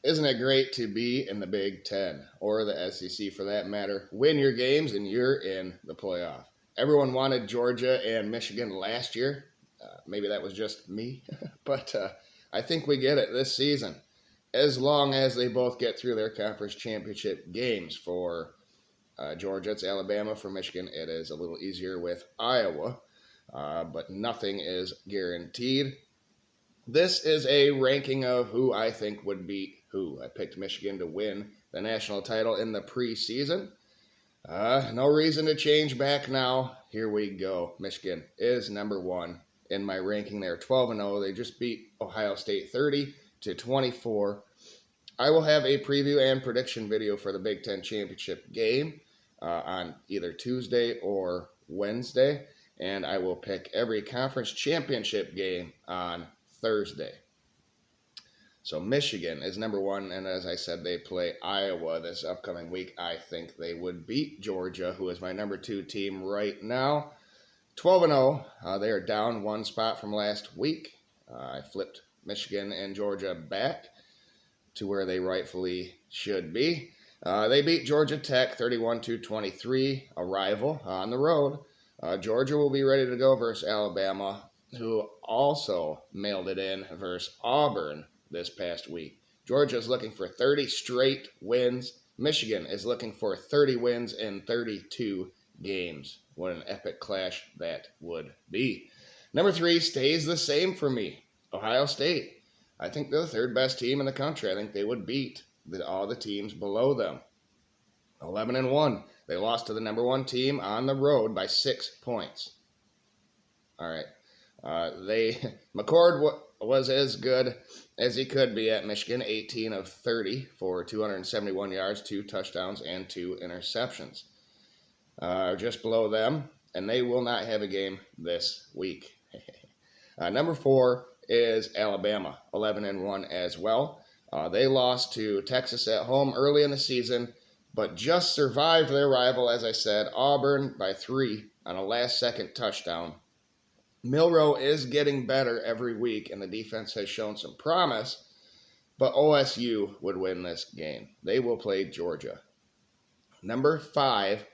Isn't it great to be in the Big Ten or the SEC for that matter? Win your games and you're in the playoff. Everyone wanted Georgia and Michigan last year. Maybe that was just me, but I think we get it this season. As long as they both get through their conference championship games. For Georgia, it's Alabama. For Michigan, it is a little easier with Iowa, but nothing is guaranteed. This is a ranking of who I think would beat who. I picked Michigan to win the national title in the preseason. No reason to change back now. Here we go. Michigan is number one in my ranking. They're 12-0. They just beat Ohio State 30-24. I will have a preview and prediction video for the Big Ten championship game on either Tuesday or Wednesday, and I will pick every conference championship game on Thursday. So Michigan is number one, and as I said, they play Iowa this upcoming week. I think they would beat Georgia, who is my number two team right now. 12-0. They are down one spot from last week. I flipped Michigan and Georgia back to where they rightfully should be. They beat Georgia Tech 31-23, a rival on the road. Georgia will be ready to go versus Alabama, who also mailed it in versus Auburn this past week. Georgia is looking for 30 straight wins. Michigan is looking for 30 wins in 32 games. What an epic clash that would be. Number 3 stays the same for me. Ohio State. I think they're the third best team in the country. I think they would beat all the teams below them. 11-1. They lost to the number one team on the road by 6 points. All right. McCord was as good as he could be at Michigan, 18 of 30 for 271 yards, 2 touchdowns, and 2 interceptions. Just below them, and they will not have a game this week. Number 4 is Alabama, 11-1 as well. They lost to Texas at home early in the season, but just survived their rival, as I said, Auburn by 3 on a last-second touchdown. Milroe is getting better every week, and the defense has shown some promise, but OSU would win this game. They will play Georgia. Number 5,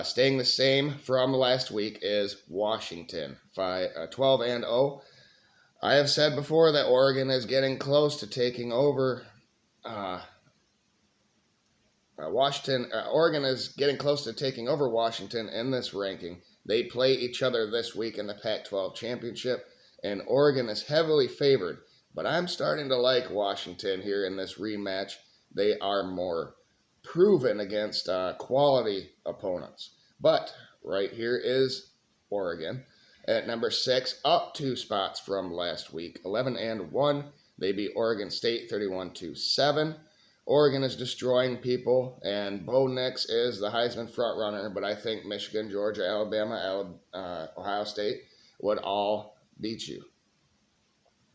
staying the same from last week, is Washington, 12-0. I have said before that Oregon is getting close to taking over. Oregon is getting close to taking over Washington in this ranking. They play each other this week in the Pac-12 championship, and Oregon is heavily favored. But I'm starting to like Washington here in this rematch. They are more proven against quality opponents. But right here is Oregon at number 6, up 2 spots from last week. 11-1. They beat Oregon State 31-7. Oregon is destroying people, and Bo Nix is the Heisman frontrunner, but I think Michigan, Georgia, Alabama, Ohio State would all beat you.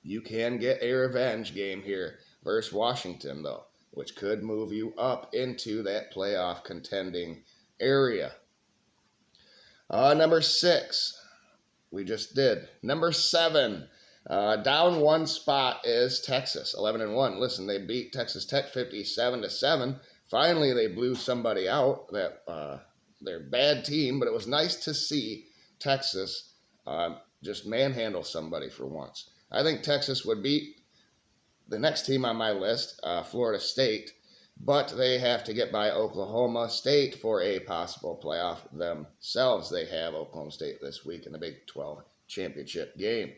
You can get a revenge game here versus Washington, though, which could move you up into that playoff contending area. Number 6, we just did. Number 7, down 1 spot is Texas, 11-1. Listen, they beat Texas Tech 57-7. Finally, they blew somebody out, their bad team, but it was nice to see Texas just manhandle somebody for once. I think Texas would beat the next team on my list, Florida State, but they have to get by Oklahoma State for a possible playoff themselves. They have Oklahoma State this week in the Big 12 championship game.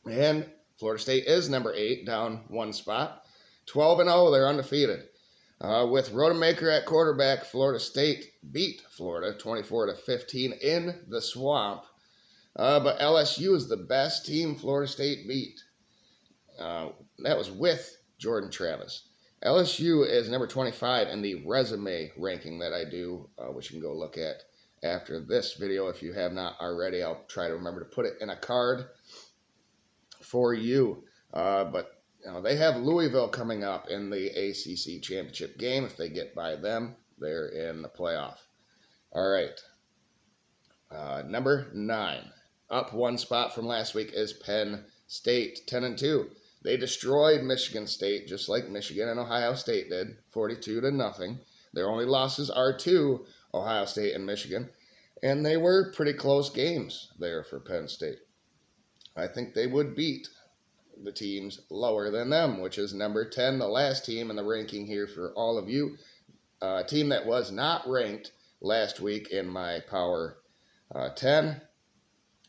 And Florida State is number 8, down 1 spot. 12-0, they're undefeated. With Rodemaker at quarterback, Florida State beat Florida 24-15 in the Swamp. But LSU is the best team Florida State beat. That was with Jordan Travis. LSU is number 25 in the resume ranking that I do, which you can go look at after this video if you have not already. I'll try to remember to put it in a card for you. But they have Louisville coming up in the ACC championship game. If they get by them, they're in the playoff. All right. Number 9, up 1 spot from last week, is Penn State, 10-2. They destroyed Michigan State just like Michigan and Ohio State did, 42-0. Their only losses are to Ohio State and Michigan, and they were pretty close games there for Penn State. I think they would beat the teams lower than them, which is number 10, the last team in the ranking here for all of you. A team that was not ranked last week in my Power 10,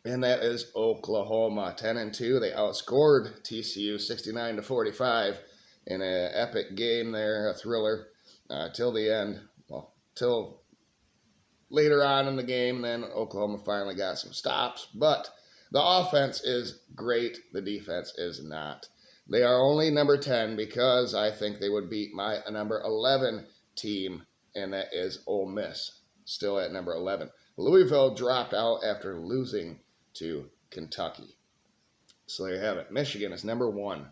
and that is Oklahoma. 10-2. They outscored TCU 69-45 in an epic game there, a thriller, till the end. Well, till later on in the game, then Oklahoma finally got some stops, but the offense is great. The defense is not. They are only number 10 because I think they would beat my number 11 team, and that is Ole Miss, still at number 11. Louisville dropped out after losing to Kentucky. So there you have it. Michigan is number 1.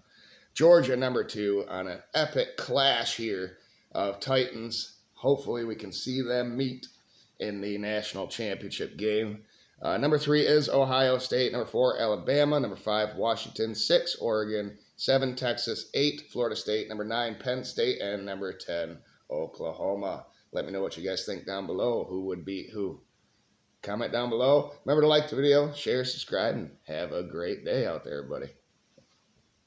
Georgia number 2 on an epic clash here of Titans. Hopefully we can see them meet in the national championship game. Number 3 is Ohio State. Number 4, Alabama. Number 5, Washington. 6, Oregon. 7, Texas. 8, Florida State. Number 9, Penn State. And number 10, Oklahoma. Let me know what you guys think down below. Who would beat who? Comment down below. Remember to like the video, share, subscribe, and have a great day out there, everybody.